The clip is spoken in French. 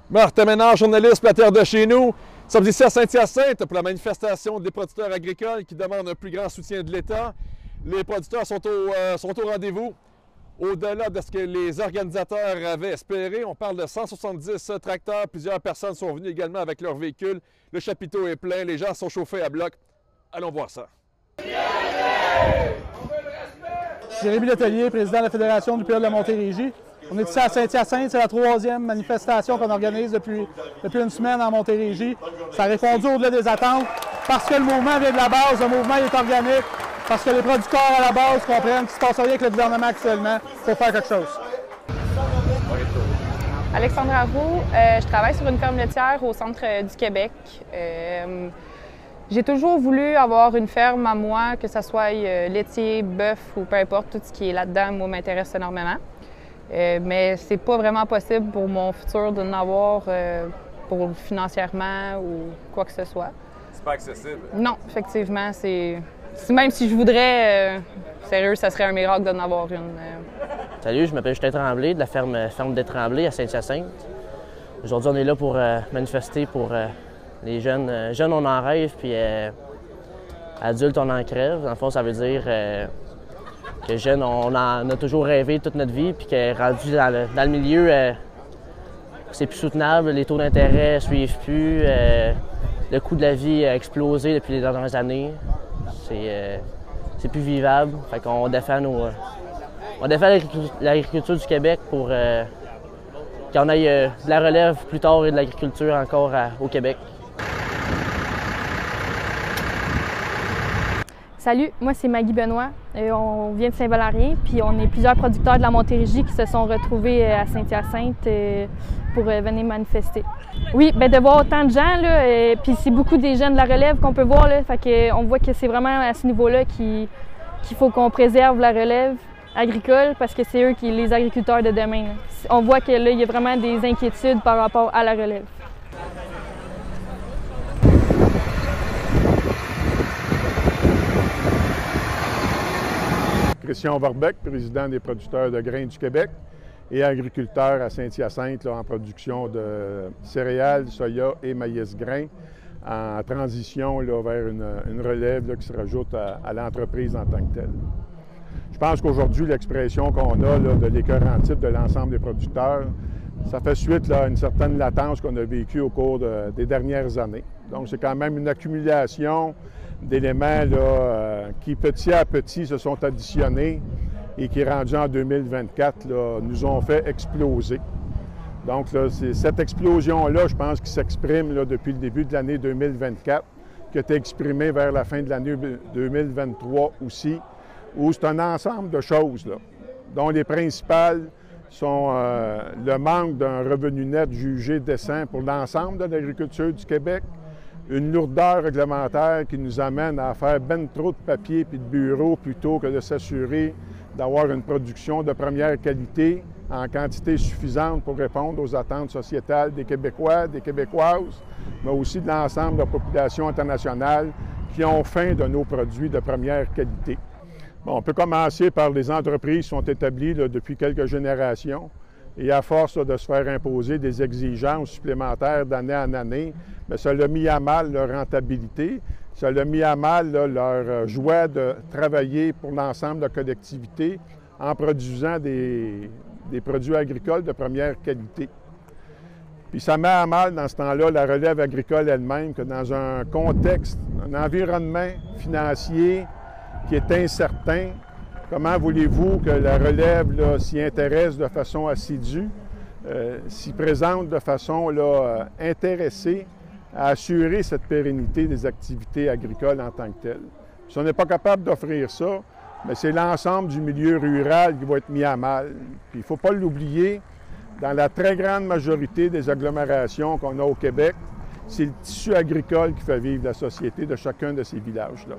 Martin Ménard, journaliste pour La Terre de chez nous. Nous sommes ici à Saint-Hyacinthe pour la manifestation des producteurs agricoles qui demandent un plus grand soutien de l'État. Les producteurs sont au rendez-vous. Au-delà de ce que les organisateurs avaient espéré, on parle de 170 tracteurs. Plusieurs personnes sont venues également avec leurs véhicules. Le chapiteau est plein, les gens sont chauffés à bloc. Allons voir ça. Jérémy Letellier, président de la Fédération du PA de la Montérégie. On est ici à Saint-Hyacinthe, c'est la troisième manifestation qu'on organise depuis une semaine en Montérégie. Ça a répondu au-delà des attentes parce que le mouvement vient de la base, le mouvement est organique, parce que les producteurs à la base comprennent qu'il ne se passe rien avec le gouvernement actuellement pour faire quelque chose. Alexandra Roux, je travaille sur une ferme laitière au centre du Québec. J'ai toujours voulu avoir une ferme à moi, que ce soit laitier, bœuf ou peu importe, tout ce qui est là-dedans, moi, m'intéresse énormément. Mais c'est pas vraiment possible pour mon futur de n'avoir pour financièrement ou quoi que ce soit. C'est pas accessible? Non, effectivement, même si je voudrais, sérieux, ça serait un miracle d'en avoir une. Salut, je m'appelle Justin Tremblay de la ferme des Tremblay à Saint-Hyacinthe. Aujourd'hui, on est là pour manifester pour les jeunes. Jeunes, on en rêve, puis adultes, on en crève. Dans le fond, ça veut dire que jeunes, on en a toujours rêvé toute notre vie, puis que rendu dans le milieu, c'est plus soutenable, les taux d'intérêt ne suivent plus, le coût de la vie a explosé depuis les dernières années. C'est plus vivable. Fait qu'on défend l'agriculture du Québec pour qu'on ait de la relève plus tard et de l'agriculture encore au Québec. Salut, moi c'est Maggie Benoît. On vient de Saint-Valérien, puis on est plusieurs producteurs de la Montérégie qui se sont retrouvés à Saint-Hyacinthe pour venir manifester. Oui, bien de voir autant de gens, puis c'est beaucoup des jeunes de la relève qu'on peut voir, là, fait qu'on voit que c'est vraiment à ce niveau-là qu'il faut qu'on préserve la relève agricole parce que c'est eux qui les agriculteurs de demain. Là. On voit que là, il y a vraiment des inquiétudes par rapport à la relève. Christian Verbeck, président des producteurs de grains du Québec et agriculteur à Saint-Hyacinthe en production de céréales, soya et maïs grain, en transition vers une relève qui se rajoute à l'entreprise en tant que telle. Je pense qu'aujourd'hui, l'expression qu'on a de l'écœurant type de l'ensemble des producteurs, ça fait suite à une certaine latence qu'on a vécue au cours des dernières années. Donc, c'est quand même une accumulation d'éléments qui, petit à petit, se sont additionnés et qui, rendus en 2024, nous ont fait exploser. Donc, c'est cette explosion-là, je pense, qui s'exprime depuis le début de l'année 2024, qui a été exprimée vers la fin de l'année 2023 aussi, où c'est un ensemble de choses, dont les principales sont le manque d'un revenu net jugé décent pour l'ensemble de l'agriculture du Québec, une lourdeur réglementaire qui nous amène à faire ben trop de papier et de bureaux plutôt que de s'assurer d'avoir une production de première qualité en quantité suffisante pour répondre aux attentes sociétales des Québécois, des Québécoises, mais aussi de l'ensemble de la population internationale qui ont faim de nos produits de première qualité. Bon, on peut commencer par les entreprises qui sont établies depuis quelques générations. Et à force de se faire imposer des exigences supplémentaires d'année en année, bien, ça l'a mis à mal leur rentabilité, ça l'a mis à mal leur joie de travailler pour l'ensemble de la collectivité en produisant des produits agricoles de première qualité. Puis ça met à mal dans ce temps-là la relève agricole elle-même, que dans un contexte, un environnement financier qui est incertain, comment voulez-vous que la relève s'y intéresse de façon assidue, s'y présente de façon intéressée à assurer cette pérennité des activités agricoles en tant que telles? Si on n'est pas capable d'offrir ça, bien, c'est l'ensemble du milieu rural qui va être mis à mal. Puis il ne faut pas l'oublier, dans la très grande majorité des agglomérations qu'on a au Québec, c'est le tissu agricole qui fait vivre la société de chacun de ces villages-là.